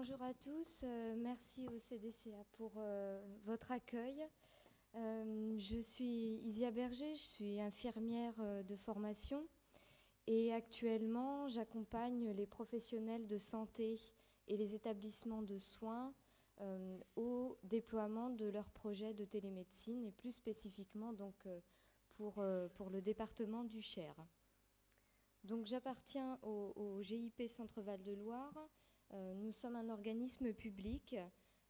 Bonjour à tous, merci au CDCA pour votre accueil. Je suis Isia Berger, je suis infirmière de formation et actuellement j'accompagne les professionnels de santé et les établissements de soins au déploiement de leurs projets de télémédecine et plus spécifiquement donc, pour le département du Cher. Donc j'appartiens au GIP Centre-Val de Loire. Nous sommes un organisme public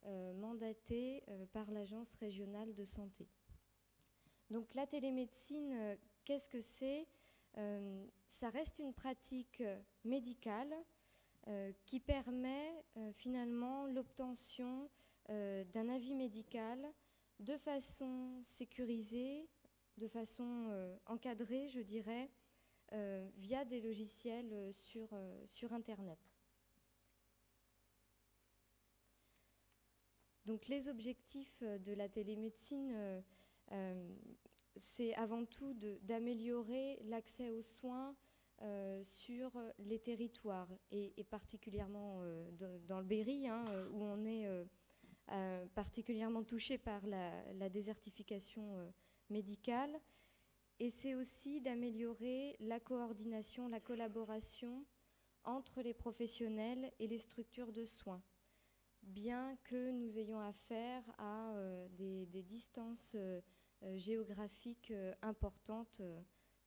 mandaté par l'Agence régionale de santé. Donc la télémédecine, qu'est-ce que c'est ? Ça reste une pratique médicale qui permet finalement l'obtention d'un avis médical de façon sécurisée, de façon encadrée, je dirais, via des logiciels sur Internet. Donc les objectifs de la télémédecine, c'est avant tout d'améliorer l'accès aux soins sur les territoires et particulièrement dans le Berry, où on est particulièrement touché par la désertification médicale. Et c'est aussi d'améliorer la coordination, la collaboration entre les professionnels et les structures de soins. Bien que nous ayons affaire à des distances géographiques importantes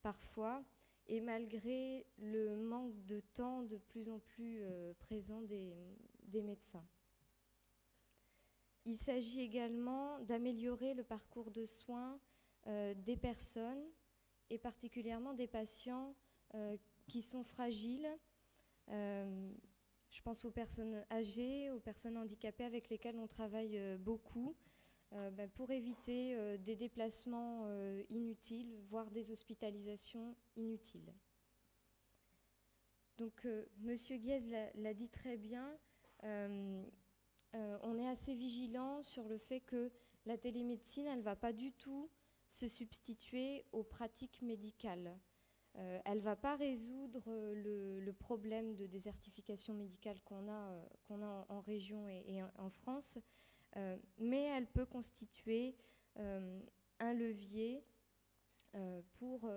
parfois, et malgré le manque de temps de plus en plus présent des médecins. Il s'agit également d'améliorer le parcours de soins des personnes, et particulièrement des patients qui sont fragiles. Je pense aux personnes âgées, aux personnes handicapées avec lesquelles on travaille beaucoup pour éviter des déplacements inutiles, voire des hospitalisations inutiles. Donc, Monsieur Guiez l'a dit très bien, on est assez vigilant sur le fait que la télémédecine, elle ne va pas du tout se substituer aux pratiques médicales. Elle ne va pas résoudre le problème de désertification médicale qu'on a en région et en France, mais elle peut constituer un levier pour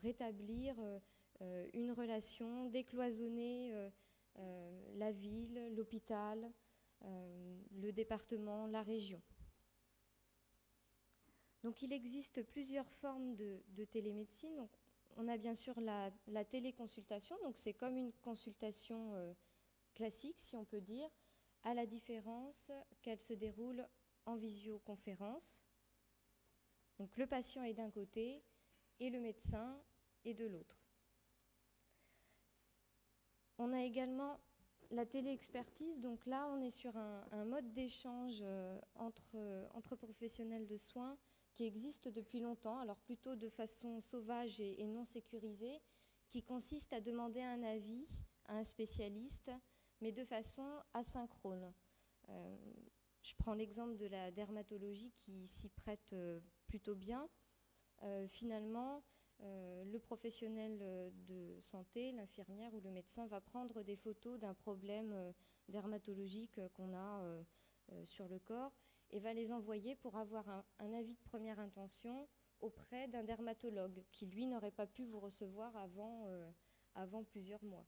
rétablir une relation, décloisonner la ville, l'hôpital, le département, la région. Donc il existe plusieurs formes de télémédecine. Donc, on a bien sûr la téléconsultation, donc c'est comme une consultation classique, si on peut dire, à la différence qu'elle se déroule en visioconférence. Donc le patient est d'un côté et le médecin est de l'autre. On a également la téléexpertise, donc là on est sur un mode d'échange entre professionnels de soins qui existe depuis longtemps, alors plutôt de façon sauvage et non sécurisée, qui consiste à demander un avis à un spécialiste, mais de façon asynchrone. Je prends l'exemple de la dermatologie qui s'y prête plutôt bien. Finalement, le professionnel de santé, l'infirmière ou le médecin va prendre des photos d'un problème dermatologique qu'on a sur le corps et va les envoyer pour avoir un avis de première intention auprès d'un dermatologue qui, lui, n'aurait pas pu vous recevoir avant plusieurs mois.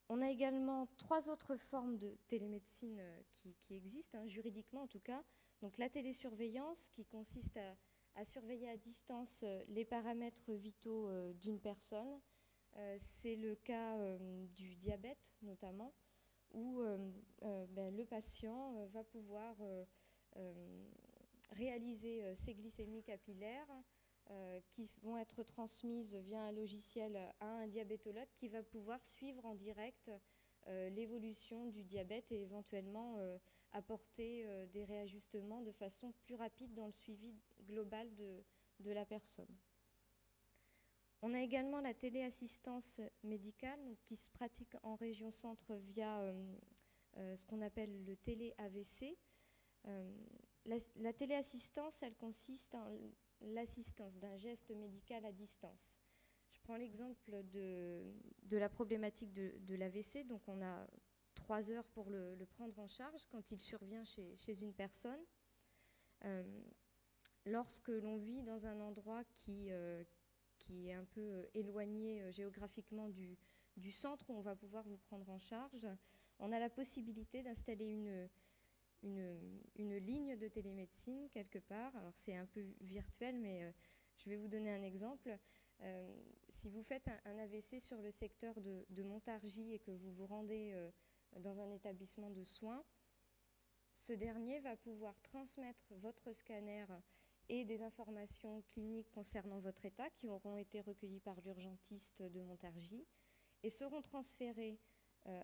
On a également 3 autres formes de télémédecine qui existent, juridiquement en tout cas. Donc la télésurveillance qui consiste à surveiller à distance les paramètres vitaux d'une personne. C'est le cas du diabète notamment, où le patient va pouvoir réaliser ses glycémies capillaires qui vont être transmises via un logiciel à un diabétologue qui va pouvoir suivre en direct l'évolution du diabète et éventuellement apporter des réajustements de façon plus rapide dans le suivi global de la personne. On a également la téléassistance médicale qui se pratique en région centre via ce qu'on appelle le télé-AVC. La téléassistance, elle consiste en l'assistance d'un geste médical à distance. Je prends l'exemple de la problématique de l'AVC. Donc on a 3 heures pour le prendre en charge quand il survient chez une personne. Lorsque l'on vit dans un endroit qui est un peu éloigné géographiquement du centre où on va pouvoir vous prendre en charge, on a la possibilité d'installer une ligne de télémédecine quelque part. Alors c'est un peu virtuel, mais je vais vous donner un exemple. Si vous faites un AVC sur le secteur de Montargis et que vous vous rendez dans un établissement de soins, ce dernier va pouvoir transmettre votre scanner et des informations cliniques concernant votre état qui auront été recueillies par l'urgentiste de Montargis et seront transférées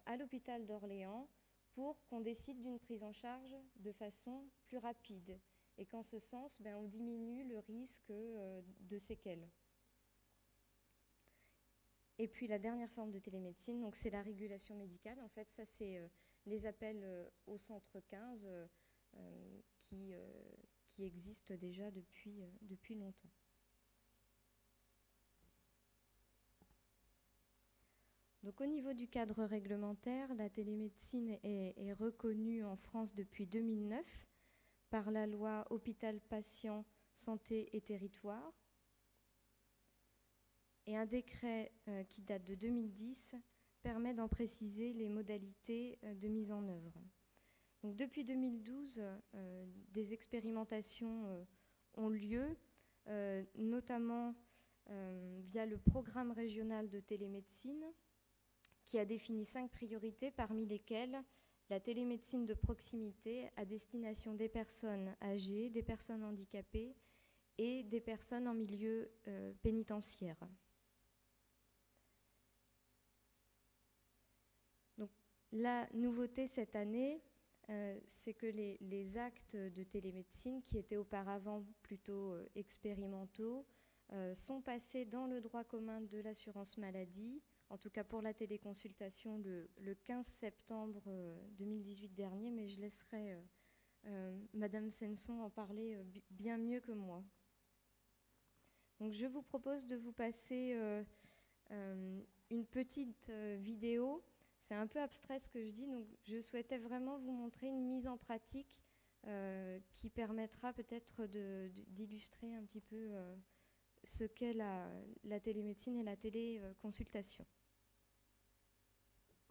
à l'hôpital d'Orléans pour qu'on décide d'une prise en charge de façon plus rapide et qu'en ce sens, on diminue le risque de séquelles. Et puis la dernière forme de télémédecine, donc c'est la régulation médicale. En fait, ça c'est les appels au centre 15 qui existent déjà depuis longtemps. Donc au niveau du cadre réglementaire, la télémédecine est reconnue en France depuis 2009 par la loi Hôpital Patient Santé et Territoire. Et un décret qui date de 2010 permet d'en préciser les modalités de mise en œuvre. Donc, depuis 2012, des expérimentations ont lieu, notamment via le programme régional de télémédecine qui a défini 5 priorités, parmi lesquelles la télémédecine de proximité à destination des personnes âgées, des personnes handicapées et des personnes en milieu pénitentiaire. La nouveauté cette année, c'est que les actes de télémédecine, qui étaient auparavant plutôt expérimentaux, sont passés dans le droit commun de l'assurance maladie, en tout cas pour la téléconsultation le 15 septembre 2018 dernier, mais je laisserai Madame Senson en parler bien mieux que moi. Donc je vous propose de vous passer une petite vidéo. C'est un peu abstrait ce que je dis, donc je souhaitais vraiment vous montrer une mise en pratique qui permettra peut-être d'illustrer un petit peu ce qu'est la télémédecine et la téléconsultation.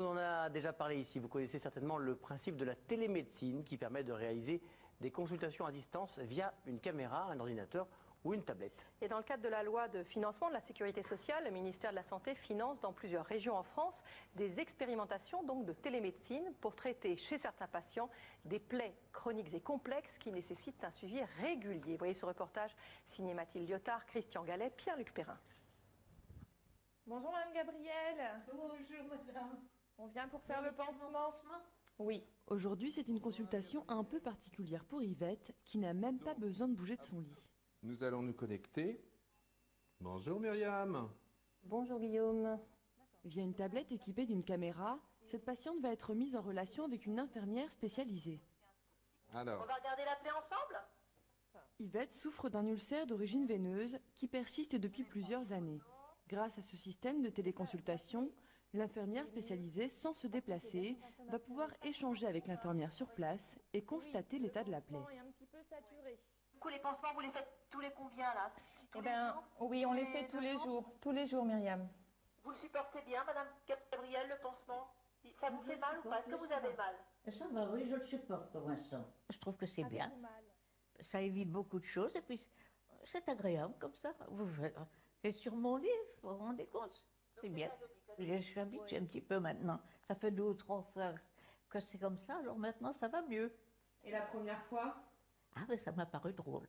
On en a déjà parlé ici, vous connaissez certainement le principe de la télémédecine qui permet de réaliser des consultations à distance via une caméra, un ordinateur ou une tablette. Et dans le cadre de la loi de financement de la sécurité sociale, le ministère de la Santé finance dans plusieurs régions en France des expérimentations donc de télémédecine pour traiter chez certains patients des plaies chroniques et complexes qui nécessitent un suivi régulier. Vous voyez ce reportage signé Mathilde Lyotard, Christian Gallet, Pierre-Luc Perrin. Bonjour Mme Gabrielle. Bonjour madame. On vient pour faire le pansement. Oui. Aujourd'hui, c'est une consultation un peu particulière pour Yvette, qui n'a même pas besoin de bouger de son lit. Nous allons nous connecter. Bonjour Myriam. Bonjour Guillaume. Via une tablette équipée d'une caméra, cette patiente va être mise en relation avec une infirmière spécialisée. Alors, On va regarder la plaie ensemble? Yvette souffre d'un ulcère d'origine veineuse qui persiste depuis plusieurs années. Grâce à ce système de téléconsultation, l'infirmière spécialisée, sans se déplacer, va pouvoir échanger avec l'infirmière sur place et constater l'état de la plaie. est un petit peu saturé. Du coup, les pansements, vous les faites tous les combien là? Tous Eh les ben, jours? oui, on les fait tous les jours. Tous les jours, Myriam. Vous le supportez bien, Madame Gabrielle, le pansement? Ça vous fait mal ou pas? Est-ce que vous avez mal? Ça va, oui, je le supporte pour l'instant. Je trouve que c'est bien. Ça évite beaucoup de choses et puis c'est agréable comme ça. Vous faites sur mon lit, vous vous rendez compte? C'est bien. Je suis habituée un petit peu maintenant. Ça fait 2 ou 3 fois que c'est comme ça, alors maintenant ça va mieux. Et la première fois? Ah, mais ça m'a paru drôle.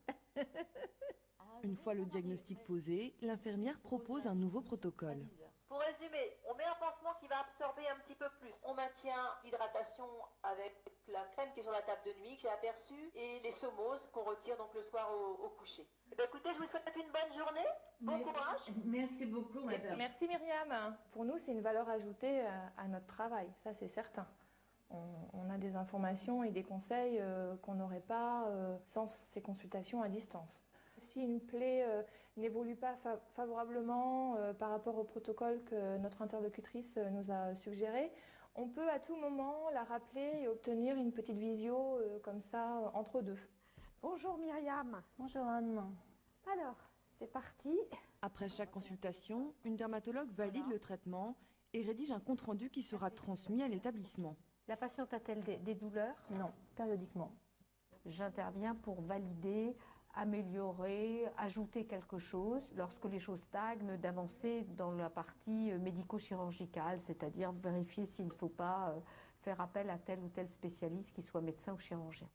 Une fois le diagnostic posé, l'infirmière propose un nouveau protocole. Pour résumer, on met un pansement qui va absorber un petit peu plus. On maintient l'hydratation avec la crème qui est sur la table de nuit que j'ai aperçue et les saumoses qu'on retire donc le soir au coucher. Eh bien, écoutez, je vous souhaite une bonne journée. Bon courage. Merci beaucoup, madame. Merci Myriam. Pour nous, c'est une valeur ajoutée à notre travail, ça c'est certain. On a des informations et des conseils qu'on n'aurait pas sans ces consultations à distance. Si une plaie n'évolue pas favorablement par rapport au protocole que notre interlocutrice nous a suggéré, on peut à tout moment la rappeler et obtenir une petite visio comme ça entre deux. Bonjour Myriam. Bonjour Anne. Alors, c'est parti. Après chaque consultation, une dermatologue valide le traitement et rédige un compte-rendu qui sera transmis à l'établissement. La patiente a-t-elle des douleurs? Non, périodiquement. J'interviens pour valider, améliorer, ajouter quelque chose lorsque les choses stagnent, d'avancer dans la partie médico-chirurgicale, c'est-à-dire vérifier s'il ne faut pas faire appel à tel ou tel spécialiste, qu'il soit médecin ou chirurgien.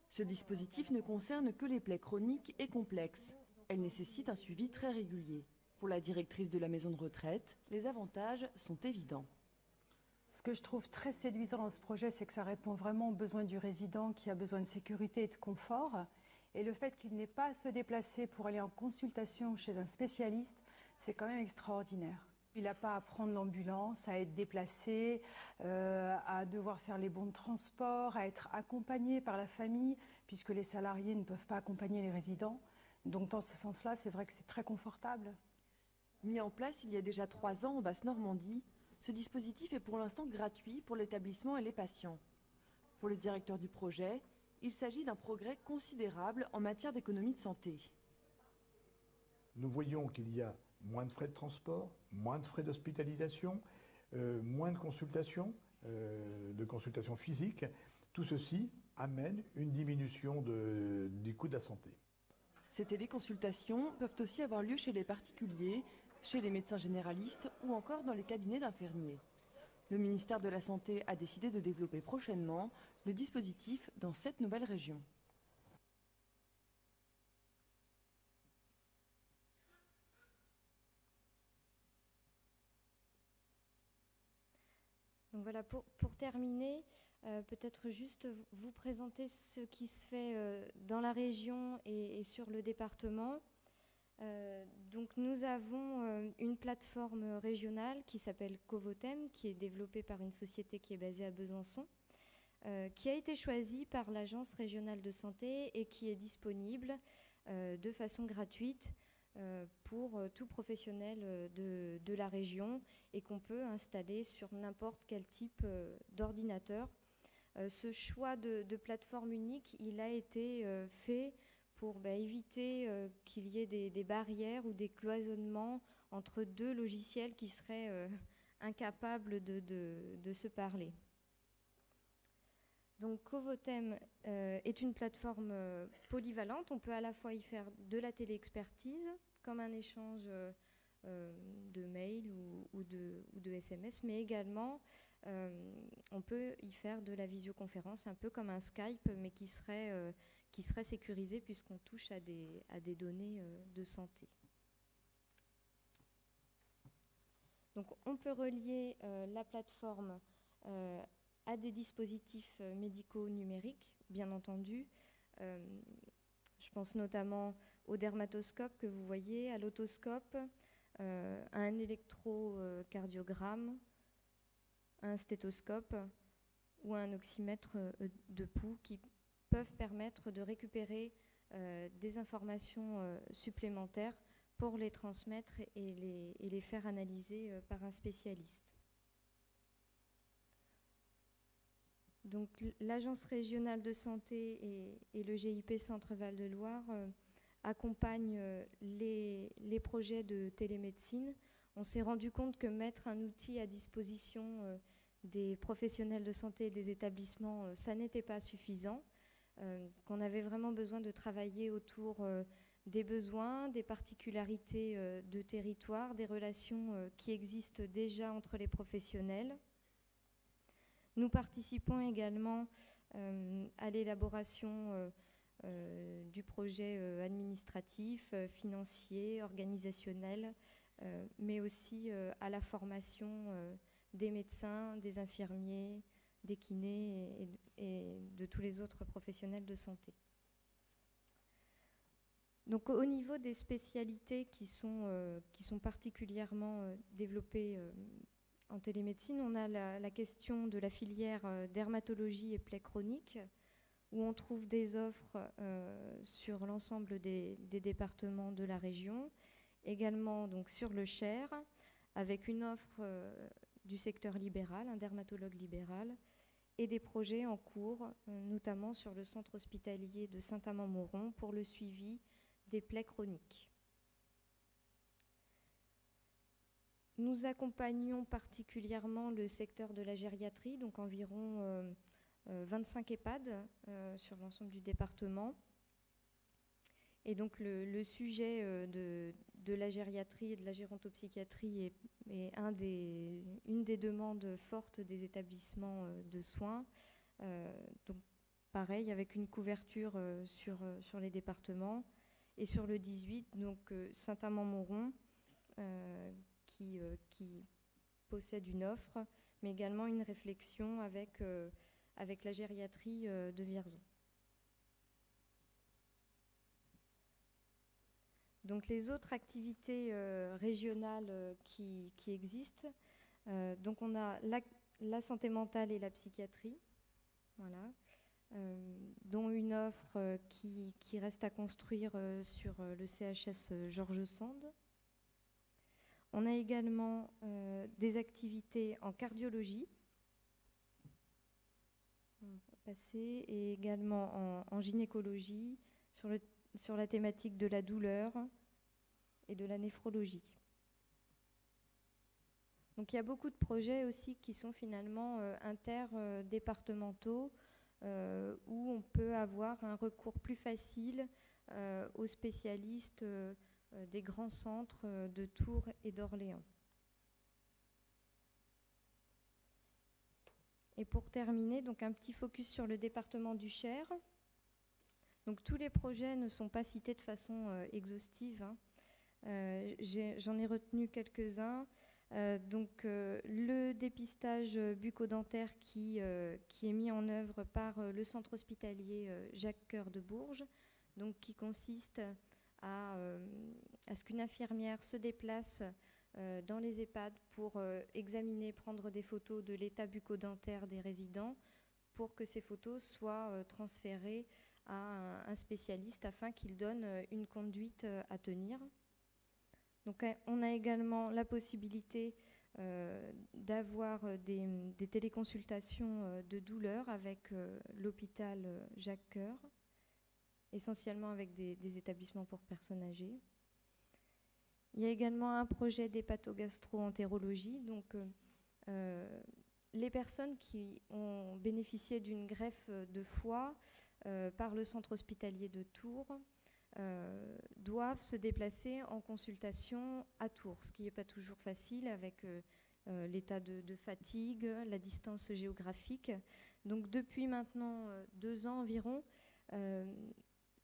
Ce dispositif ne concerne que les plaies chroniques et complexes. Elle nécessite un suivi très régulier. Pour la directrice de la maison de retraite, les avantages sont évidents. Ce que je trouve très séduisant dans ce projet, c'est que ça répond vraiment aux besoins du résident qui a besoin de sécurité et de confort. Et le fait qu'il n'ait pas à se déplacer pour aller en consultation chez un spécialiste, c'est quand même extraordinaire. Il n'a pas à prendre l'ambulance, à être déplacé, à devoir faire les bons de transport, à être accompagné par la famille, puisque les salariés ne peuvent pas accompagner les résidents. Donc dans ce sens-là, c'est vrai que c'est très confortable. Mis en place il y a déjà 3 ans en Basse-Normandie, ce dispositif est pour l'instant gratuit pour l'établissement et les patients. Pour le directeur du projet, il s'agit d'un progrès considérable en matière d'économie de santé. Nous voyons qu'il y a moins de frais de transport, moins de frais d'hospitalisation, moins de consultations physiques. Tout ceci amène une diminution du coût de la santé. Ces téléconsultations peuvent aussi avoir lieu chez les particuliers, chez les médecins généralistes ou encore dans les cabinets d'infirmiers. Le ministère de la Santé a décidé de développer prochainement le dispositif dans 7 nouvelles régions. Donc voilà, pour terminer, peut-être juste vous présenter ce qui se fait dans la région et sur le département. Donc nous avons une plateforme régionale qui s'appelle Covotem, qui est développée par une société qui est basée à Besançon, qui a été choisie par l'Agence régionale de santé et qui est disponible de façon gratuite pour tout professionnel de la région et qu'on peut installer sur n'importe quel type d'ordinateur. Ce choix de plateforme unique, il a été fait pour éviter qu'il y ait des barrières ou des cloisonnements entre 2 logiciels qui seraient incapables de se parler. Donc Covotem est une plateforme polyvalente. On peut à la fois y faire de la téléexpertise, comme un échange de mails ou de SMS, mais également on peut y faire de la visioconférence, un peu comme un Skype, mais qui serait sécurisé puisqu'on touche à des données de santé. Donc on peut relier la plateforme à des dispositifs médicaux numériques, bien entendu. Je pense notamment au dermatoscope que vous voyez, à l'otoscope, à un électrocardiogramme, à un stéthoscope ou à un oxymètre de pouls qui peuvent permettre de récupérer des informations supplémentaires pour les transmettre et les faire analyser par un spécialiste. Donc l'Agence régionale de santé et le GIP Centre-Val de Loire accompagnent les projets de télémédecine. On s'est rendu compte que mettre un outil à disposition des professionnels de santé et des établissements, ça n'était pas suffisant, qu'on avait vraiment besoin de travailler autour des besoins, des particularités de territoire, des relations qui existent déjà entre les professionnels. Nous participons également à l'élaboration du projet administratif, financier, organisationnel, mais aussi à la formation des médecins, des infirmiers, des kinés et de tous les autres professionnels de santé. Donc au niveau des spécialités qui sont particulièrement développées en télémédecine, on a la question de la filière dermatologie et plaies chroniques. où on trouve des offres sur l'ensemble des départements de la région, également donc sur le Cher, avec une offre du secteur libéral, un dermatologue libéral, et des projets en cours, notamment sur le centre hospitalier de Saint-Amand-Montrond pour le suivi des plaies chroniques. Nous accompagnons particulièrement le secteur de la gériatrie, donc environ 25 EHPAD sur l'ensemble du département. Et donc le sujet de la gériatrie et de la gérontopsychiatrie est une des demandes fortes des établissements de soins. Donc pareil, avec une couverture sur les départements. Et sur le 18, donc Saint-Amand-Montrond, qui possède une offre, mais également une réflexion avec la gériatrie de Vierzon. Donc les autres activités régionales qui existent, donc on a la santé mentale et la psychiatrie, voilà, dont une offre qui reste à construire sur le CHS Georges Sand. On a également des activités en cardiologie, et également en gynécologie, sur la thématique de la douleur et de la néphrologie. Donc il y a beaucoup de projets aussi qui sont finalement interdépartementaux, où on peut avoir un recours plus facile aux spécialistes des grands centres de Tours et d'Orléans. Et pour terminer, donc un petit focus sur le département du Cher. Donc tous les projets ne sont pas cités de façon exhaustive, hein. J'en ai retenu quelques-uns. Le dépistage bucco-dentaire qui est mis en œuvre par le centre hospitalier Jacques Coeur de Bourges, donc qui consiste à ce qu'une infirmière se déplace dans les EHPAD pour examiner, prendre des photos de l'état bucco-dentaire des résidents pour que ces photos soient transférées à un spécialiste afin qu'il donne une conduite à tenir. Donc on a également la possibilité d'avoir des téléconsultations de douleur avec l'hôpital Jacques Coeur, essentiellement avec des établissements pour personnes âgées. Il y a également un projet d'hépatogastro-entérologie. Donc, les personnes qui ont bénéficié d'une greffe de foie par le centre hospitalier de Tours doivent se déplacer en consultation à Tours, ce qui n'est pas toujours facile avec l'état de fatigue, la distance géographique. Donc, depuis maintenant 2 ans environ,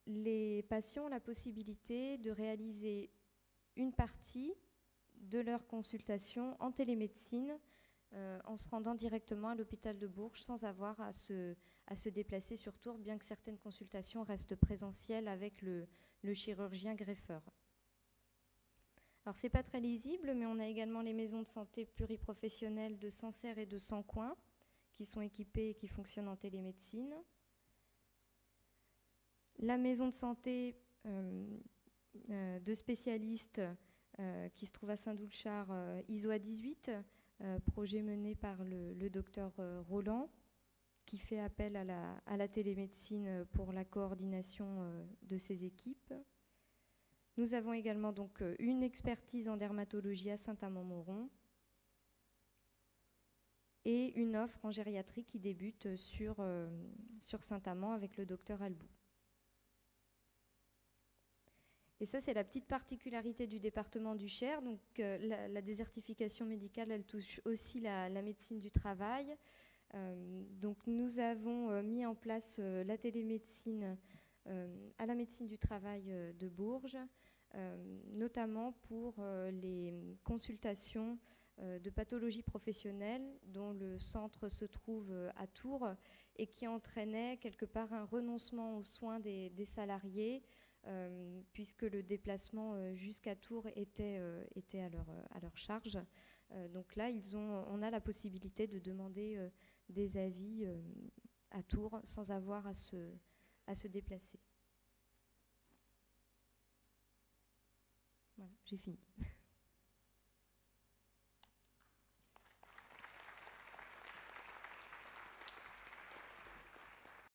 les patients ont la possibilité de réaliser une partie de leur consultation en télémédecine en se rendant directement à l'hôpital de Bourges sans avoir à se déplacer sur Tours, bien que certaines consultations restent présentielles avec le chirurgien greffeur. Alors c'est pas très lisible, mais on a également les maisons de santé pluriprofessionnelles de Sancerre et de Sancoin qui sont équipées et qui fonctionnent en télémédecine. La maison de santé de spécialistes qui se trouve à Saint-Doulchard, ISOA 18, projet mené par le docteur Roland, qui fait appel à la télémédecine pour la coordination de ses équipes. Nous avons également donc une expertise en dermatologie à Saint-Amand-Montrond et une offre en gériatrie qui débute sur Saint-Amand avec le docteur Albou. Et ça, c'est la petite particularité du département du Cher. Donc, la désertification médicale, elle touche aussi la médecine du travail. Donc, nous avons mis en place la télémédecine à la médecine du travail de Bourges, notamment pour les consultations de pathologie professionnelle dont le centre se trouve à Tours et qui entraînait quelque part un renoncement aux soins des salariés, puisque le déplacement jusqu'à Tours était à leur charge. Donc là, on a la possibilité de demander des avis à Tours sans avoir à se déplacer. Voilà, j'ai fini.